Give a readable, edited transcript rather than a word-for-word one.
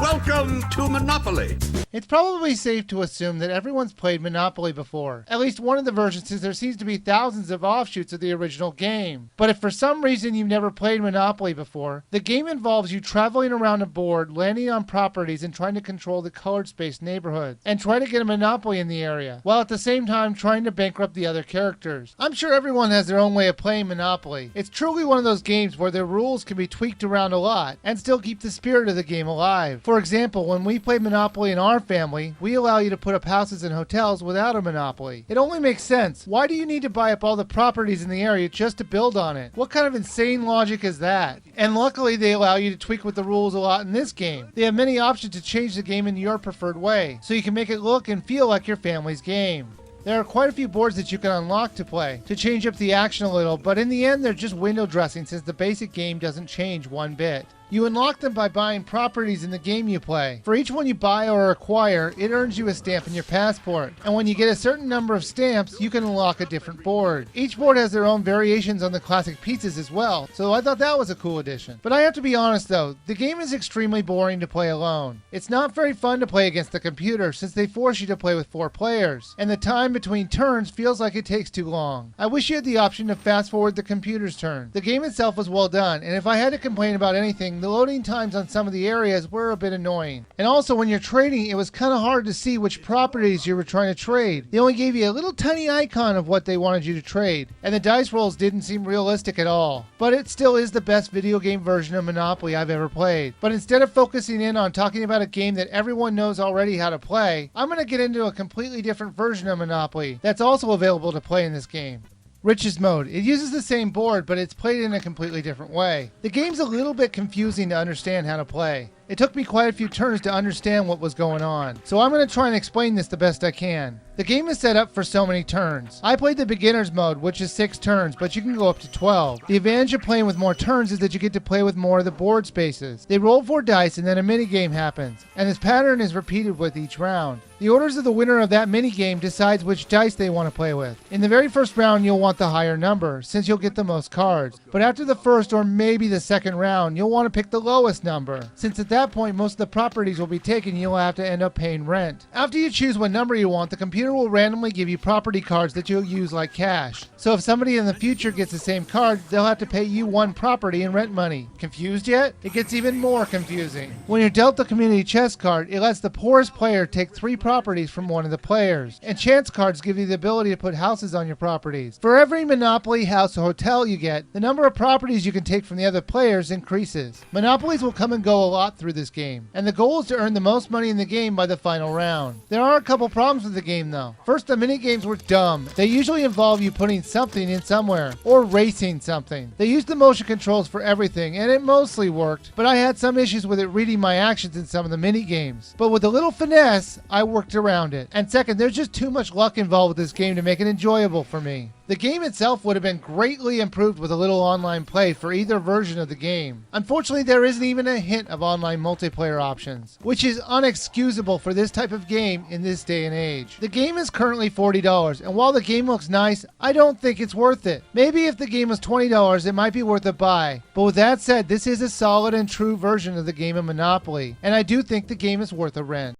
Welcome to Monopoly. It's probably safe to assume that everyone's played Monopoly before, at least one of the versions, since there seems to be thousands of offshoots of the original game. But if for some reason you've never played Monopoly before, the game involves you traveling around a board, landing on properties, and trying to control the colored space neighborhoods, and try to get a monopoly in the area, while at the same time trying to bankrupt the other characters. I'm sure everyone has their own way of playing Monopoly. It's truly one of those games where the rules can be tweaked around a lot, and still keep the spirit of the game alive. For example, when we play Monopoly in our family, we allow you to put up houses and hotels without a monopoly. It only makes sense. Why do you need to buy up all the properties in the area just to build on it? What kind of insane logic is that? And luckily they allow you to tweak with the rules a lot in this game. They have many options to change the game in your preferred way, so you can make it look and feel like your family's game. There are quite a few boards that you can unlock to play, to change up the action a little, but in the end they're just window dressing since the basic game doesn't change one bit. You unlock them by buying properties in the game you play. For each one you buy or acquire, it earns you a stamp in your passport. And when you get a certain number of stamps, you can unlock a different board. Each board has their own variations on the classic pieces as well, so I thought that was a cool addition. But I have to be honest though, the game is extremely boring to play alone. It's not very fun to play against the computer since they force you to play with 4 players, and the time between turns feels like it takes too long. I wish you had the option to fast forward the computer's turn. The game itself was well done, and if I had to complain about anything, the loading times on some of the areas were a bit annoying. And also when you're trading, it was kind of hard to see which properties you were trying to trade. They only gave you a little tiny icon of what they wanted you to trade, and the dice rolls didn't seem realistic at all. But it still is the best video game version of Monopoly I've ever played. But instead of focusing in on talking about a game that everyone knows already how to play, I'm going to get into a completely different version of Monopoly that's also available to play in this game. Riches Mode. It uses the same board, but it's played in a completely different way. The game's a little bit confusing to understand how to play. It took me quite a few turns to understand what was going on, so I'm going to try and explain this the best I can. The game is set up for so many turns. I played the beginner's mode, which is 6 turns, but you can go up to 12. The advantage of playing with more turns is that you get to play with more of the board spaces. They roll 4 dice and then a minigame happens, and this pattern is repeated with each round. The orders of the winner of that minigame decides which dice they want to play with. In the very first round, you'll want the higher number, since you'll get the most cards. But after the first or maybe the second round, you'll want to pick the lowest number, since at that point most of the properties will be taken, you'll have to end up paying rent. After you choose what number you want, the computer will randomly give you property cards that you'll use like cash. So if somebody in the future gets the same card, they'll have to pay you 1 property in rent money. Confused yet? It gets even more confusing. When you're dealt the community chest card, it lets the poorest player take 3 properties from one of the players. And chance cards give you the ability to put houses on your properties. For every Monopoly house or hotel you get, the number of properties you can take from the other players increases. Monopolies will come and go a lot through this game, and the goal is to earn the most money in the game by the final round. There are a couple problems with the game though. First, the mini games were dumb. They usually involve you putting something in somewhere, or racing something. They used the motion controls for everything, and it mostly worked, but I had some issues with it reading my actions in some of the mini games. But with a little finesse, I worked around it. And second, there's just too much luck involved with this game to make it enjoyable for me. The game itself would have been greatly improved with a little online play for either version of the game. Unfortunately, there isn't even a hint of online multiplayer options, which is unexcusable for this type of game in this day and age. The game is currently $40, and while the game looks nice, I don't think it's worth it. Maybe if the game was $20, it might be worth a buy. But with that said, this is a solid and true version of the game of Monopoly, and I do think the game is worth a rent.